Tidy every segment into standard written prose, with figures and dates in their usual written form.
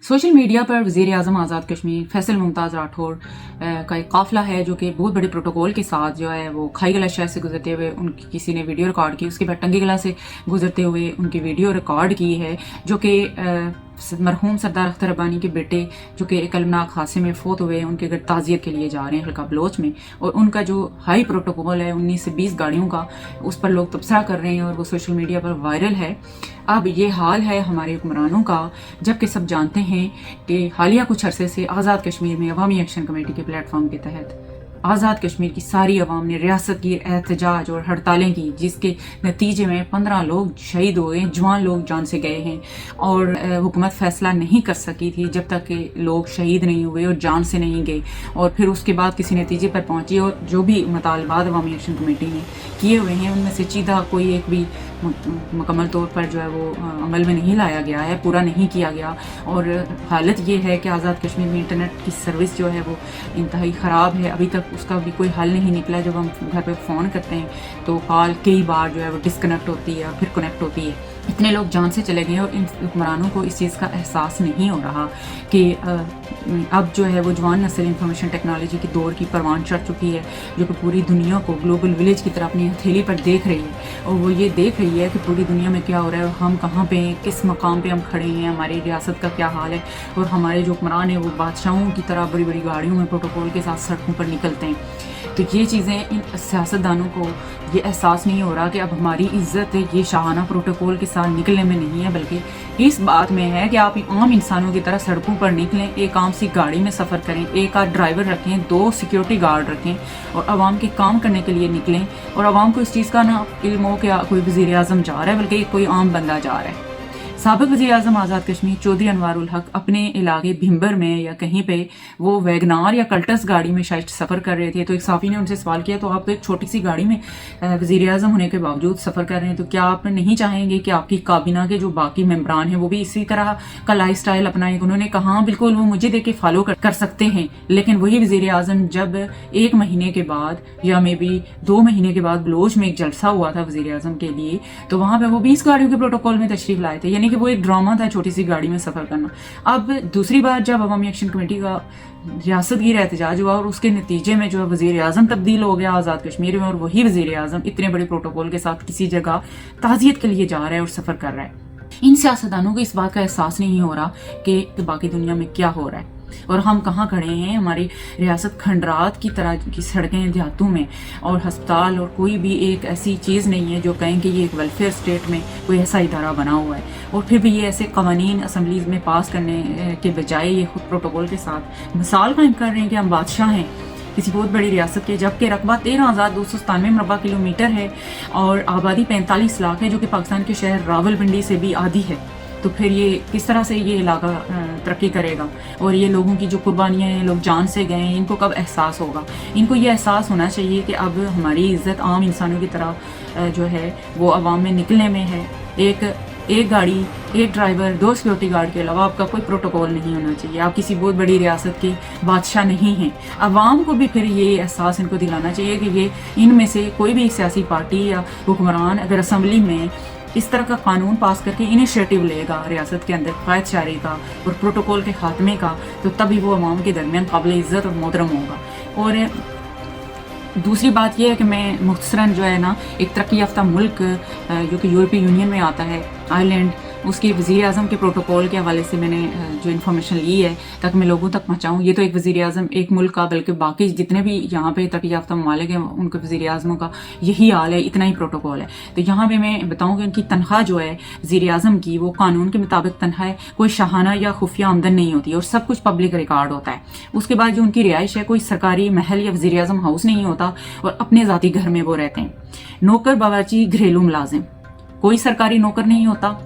Social media पर वज़ीर आज़म आज़ाद कश्मीर फैसल मुमताज़ राठौर का एक काफ़िला है जो कि बहुत बड़े प्रोटोकॉल के साथ जो है वो खाई गला शहर से गुजरते हुए उनकी किसी ने वीडियो रिकॉर्ड की, उसके बाद टंगी गला से गुजरते हुए उनकी वीडियो रिकॉर्ड की है जो कि मरहूम सरदार अख्तर रब्बानी के बेटे जो कि एक अलमनाक हादसे में फोत हुए उनके घर ताज़ियत के लिए जा रहे हैं हल्का बलोच में, और उनका जो हाई प्रोटोकॉल है 19 से 20 गाड़ियों का, उस पर लोग तबसरा कर रहे हैं और वो सोशल मीडिया पर वायरल है। अब ये हाल है हमारे हुक्मरानों का, जबकि सब जानते हैं कि हालिया कुछ अरसे से आज़ाद कश्मीर में अवामी एक्शन कमेटी के प्लेटफॉर्म के तहत आज़ाद कश्मीर की सारी अवाम ने रियासत की एहतजाज और हड़तालें की, जिसके नतीजे में 15 लोग शहीद हो गए, जवान लोग जान से गए हैं। और हुकूमत फैसला नहीं कर सकी थी जब तक कि लोग शहीद नहीं हुए और जान से नहीं गए, और फिर उसके बाद किसी नतीजे पर पहुंची। और जो भी मुतालबात अवामी एक्शन कमेटी ने किए हुए हैं उनमें से सीधा कोई एक भी मुकम्मल तौर पर जो है वो अमल में नहीं लाया गया है, पूरा नहीं किया गया। और हालत ये है कि आज़ाद कश्मीर में इंटरनेट की सर्विस जो है वो इंतहाई ख़राब है, अभी तक उसका भी कोई हल नहीं निकला। जब हम घर पे फ़ोन करते हैं तो कॉल कई बार जो है वो डिस्कनेक्ट होती है, फिर कनेक्ट होती है। इतने लोग जान से चले गए और इन हुक्मरानों को इस चीज़ का एहसास नहीं हो रहा कि अब जो है वो जवान नस्ल इंफॉर्मेशन टेक्नोलॉजी की दौर की परवान चढ़ चुकी है, जो कि पूरी दुनिया को ग्लोबल विलेज की तरह अपनी हथेली पर देख रही है। और वो ये देख रही है कि पूरी दुनिया में क्या हो रहा है और हम कहाँ पे हैं, किस मकाम पे हम खड़े हैं, हमारी रियासत का क्या हाल है। और हमारे जो हुक्मरान हैं वो बादशाहों की तरह बड़ी बड़ी गाड़ियों में प्रोटोकॉल के साथ सड़कों पर निकलते हैं। तो ये चीज़ें इन सियासतदानों को ये एहसास नहीं हो रहा कि अब हमारी इज्जत ये शाहाना प्रोटोकॉल के साथ निकलने में नहीं है, बल्कि इस बात में है कि आप आम इंसानों की तरह सड़कों पर निकलें, एक आम सी गाड़ी में सफ़र करें, एक आध ड्राइवर रखें, 2 सिक्योरिटी गार्ड रखें और आवाम के काम करने के लिए निकलें। और आवाम को इस चीज़ का ना इल्म हो कि कोई वज़ीर आज़म जा रहा है, बल्कि कोई आम बंदा जा रहा है। साबिक वज़ीर आज़म आज़ाद कश्मीर चौधरी अनवारुल हक अपने इलाके भिम्बर में या कहीं पे वो वैगनार या कल्टस गाड़ी में शायद सफ़र कर रहे थे, तो एक साफ़ी ने उनसे सवाल किया, तो आप एक छोटी सी गाड़ी में वज़ीर आज़म होने के बावजूद सफ़र कर रहे हैं, तो क्या आप नहीं चाहेंगे कि आपकी काबीना के जो बाकी मेम्बरान हैं वो भी इसी तरह का लाइफ स्टाइल अपनाएं? उन्होंने कहा हाँ बिल्कुल, वो मुझे देख के फॉलो कर सकते हैं। लेकिन वही वज़ीर आज़म जब 1 महीने के बाद या मे बी 2 महीने के बाद बलोच में एक जलसा हुआ था वज़ीर आज़म के लिए, तो वहाँ पर वो 20 गाड़ियों के प्रोटोकॉल में तशरीफ़ लाए थे, यानी कि वो एक ड्रामा था छोटी सी गाड़ी में सफर करना। अब दूसरी बार जब अवामी एक्शन कमेटी का रियासत गिर एहतजाज हुआ और उसके नतीजे में जो है वज़ीर आज़म तब्दील हो गया आज़ाद कश्मीर में, और वही वज़ीर आज़म इतने बड़े प्रोटोकॉल के साथ किसी जगह ताज़ियत के लिए जा रहा है और सफ़र कर रहा है। इन सियासतदानों को इस बात का एहसास नहीं हो रहा कि बाकी दुनिया में क्या हो रहा है और हम कहाँ खड़े हैं। हमारी रियासत खंडरात की तरह की सड़कें देहातों में और हस्पताल और कोई भी एक ऐसी चीज़ नहीं है जो कहें कि ये एक वेलफेयर स्टेट में कोई ऐसा इदारा बना हुआ है। और फिर भी ये ऐसे कवानीन असम्बलीज में पास करने के बजाय ये खुद प्रोटोकॉल के साथ मिसाल कायम कर रहे हैं कि हम बादशाह हैं किसी बहुत बड़ी रियासत के, जबकि रकबा 13,297 मरबा किलोमीटर है और आबादी 45 लाख है, जो कि पाकिस्तान के शहर रावलपिंडी से भी आधी है। तो फिर ये किस तरह से ये इलाका तरक्की करेगा? और ये लोगों की जो कुर्बानियाँ हैं, लोग जान से गए हैं, इनको कब एहसास होगा? इनको ये एहसास होना चाहिए कि अब हमारी इज़्ज़त आम इंसानों की तरह जो है वो आवाम में निकलने में है। एक गाड़ी, एक ड्राइवर, 2 सिक्योरिटी गार्ड के अलावा आपका कोई प्रोटोकॉल नहीं होना चाहिए। आप किसी बहुत बड़ी रियासत के बादशाह नहीं हैं। आवाम को भी फिर ये एहसास इनको दिलाना चाहिए कि ये इनमें से कोई भी सियासी पार्टी या हुक्मरान अगर असम्बली में इस तरह का कानून पास करके इनिशिएटिव लेगा रियासत के अंदर क़ायद शारी का और प्रोटोकॉल के खात्मे का, तो तभी वो अवाम के दरमियान काबिल इज़्ज़त और मोहतरम होगा। और दूसरी बात यह है कि मैं मुख्तसरन जो है ना एक तरक्की याफ्ता मुल्क जो कि यूरोपीय यूनियन में आता है, आयरलैंड, उसके वज़ीर आज़म के प्रोटोकॉल के हवाले से मैंने जो इन्फॉर्मेशन ली है ताकि मैं लोगों तक पहुँचाऊँ। ये तो एक वज़ीर आज़म एक मुल्क का, बल्कि बाकी जितने भी यहाँ पे तरक्की याफ्ता ममालिक हैं उनके वज़ीर आज़मों का यही हाल है, इतना ही प्रोटोकॉल है। तो यहाँ पे मैं बताऊँ कि उनकी तनख्वाह जो है वज़ीर आज़म की वो कानून के मुताबिक तनख्वाह है, कोई शाहाना या खुफिया आमदन नहीं होती और सब कुछ पब्लिक रिकॉर्ड होता है। उसके बाद जो उनकी रिहाइश है, कोई सरकारी महल या वज़ीर आज़म हाउस नहीं होता और अपने ज़ाती घर में वो रहते हैं। नौकर बावर्ची घरेलू मुलाजिम, कोई सरकारी नौकर नहीं होता,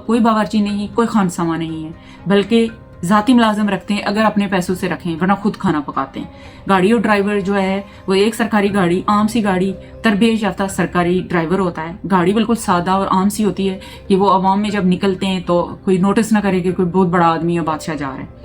कोई बावर्ची नहीं, कोई खानसामा नहीं है, बल्कि ज़ाती मुलाजिम रखते हैं अगर अपने पैसों से रखें, वरना खुद खाना पकाते हैं। गाड़ी और ड्राइवर जो है वो एक सरकारी गाड़ी, आम सी गाड़ी, तरबियत याफ्ता सरकारी ड्राइवर होता है। गाड़ी बिल्कुल सादा और आम सी होती है कि वो आवाम में जब निकलते हैं तो कोई नोटिस ना करे कि कोई बहुत बड़ा आदमी या बादशाह जा रहा है।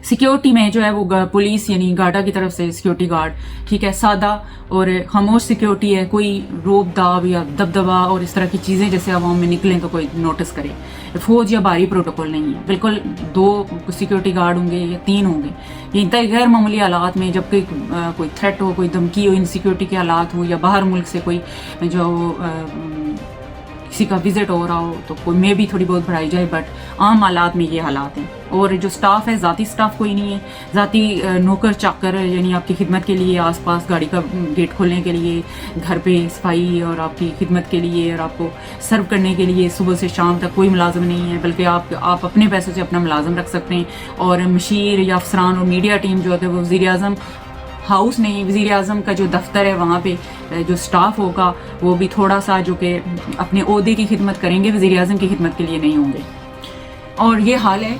सिक्योरिटी में जो है वो पुलिस यानी गार्डा की तरफ से सिक्योरिटी गार्ड, ठीक है, सादा और खामोश सिक्योरिटी है, कोई रोब दाब या दबदबा और इस तरह की चीज़ें जैसे आवाम में निकलें तो कोई नोटिस करे। फौज या बाहरी प्रोटोकॉल नहीं है, बिल्कुल 2 सिक्योरिटी गार्ड होंगे या 3 होंगे। ये इंतहाई गैर मामूली हालात में जब कोई थ्रेट हो, कोई धमकी हो, इनसिक्योरिटी के हालात हो या बाहर मुल्क से कोई जो किसी का विजिट हो रहा हो तो कोई में भी थोड़ी बहुत बढ़ाई जाए, बट आम हालात में ये हालात हैं। और जो स्टाफ है, ज़ाती स्टाफ कोई नहीं है, ज़ाती नौकर चाकर यानी आपकी खिदमत के लिए आसपास गाड़ी का गेट खोलने के लिए, घर पे सफाई और आपकी खिदमत के लिए और आपको सर्व करने के लिए सुबह से शाम तक कोई मुलाजम नहीं है, बल्कि आप अपने पैसों से अपना मुलाजम रख सकते हैं। और मशीर या अफसरान और मीडिया टीम जो है वो वज़ीर-ए-आज़म हाउस नहीं, वज़ीर-ए-आज़म का जो दफ्तर है वहाँ पे जो स्टाफ होगा वो भी थोड़ा सा जो कि अपने ओहदे की खिदमत करेंगे, वज़ीर-ए-आज़म की खिदमत के लिए नहीं होंगे। और ये हाल है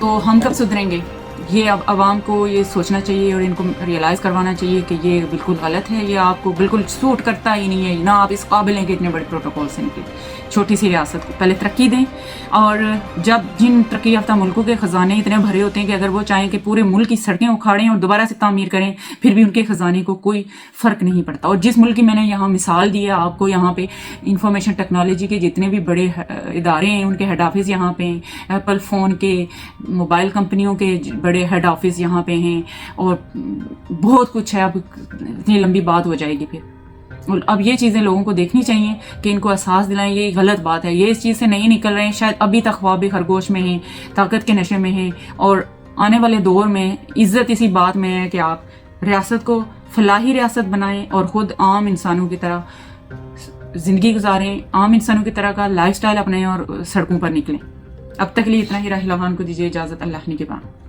तो हम कब सुधरेंगे? ये अब आवाम को ये सोचना चाहिए और इनको रियलाइज़ करवाना चाहिए कि ये बिल्कुल गलत है, ये आपको बिल्कुल सूट करता ही नहीं है, ना आप इस काबिल हैं कि इतने बड़े प्रोटोकॉल से निकले। छोटी सी रियासत को पहले तरक्की दें, और जब जिन तरक्की याफ्ता मुल्कों के ख़जाने इतने भरे होते हैं कि अगर वो चाहें कि पूरे मुल्क की सड़कें उखाड़ें और दोबारा से तामीर करें, फिर भी उनके ख़जाने को कोई फ़र्क नहीं पड़ता। और जिस मुल्क की मैंने यहाँ मिसाल दी है आपको, यहाँ पे इंफॉर्मेशन टेक्नोलॉजी के जितने भी बड़े इदारे हैं उनके हेड ऑफिस यहाँ पे हैं, एप्पल फ़ोन के, मोबाइल कंपनियों के बड़े हेड ऑफिस यहाँ पे हैं, और बहुत कुछ है। अब इतनी लंबी बात हो जाएगी फिर। और अब ये चीज़ें लोगों को देखनी चाहिए कि इनको एहसास दिलाएं ये गलत बात है, ये इस चीज़ से नहीं निकल रहे हैं, शायद अभी तक ख्वाब खरगोश में हैं, ताकत के नशे में हैं। और आने वाले दौर में इज़्ज़त इसी बात में है कि आप रियासत को फलाही रियासत बनाएं और ख़ुद आम इंसानों की तरह ज़िंदगी गुजारें, आम इंसानों की तरह का लाइफ स्टाइल अपनाएं और सड़कों पर निकलें। अब तक के लिए इतना ही। राहिल खान को दीजिए इजाज़त। अल्लाह ने के बाद।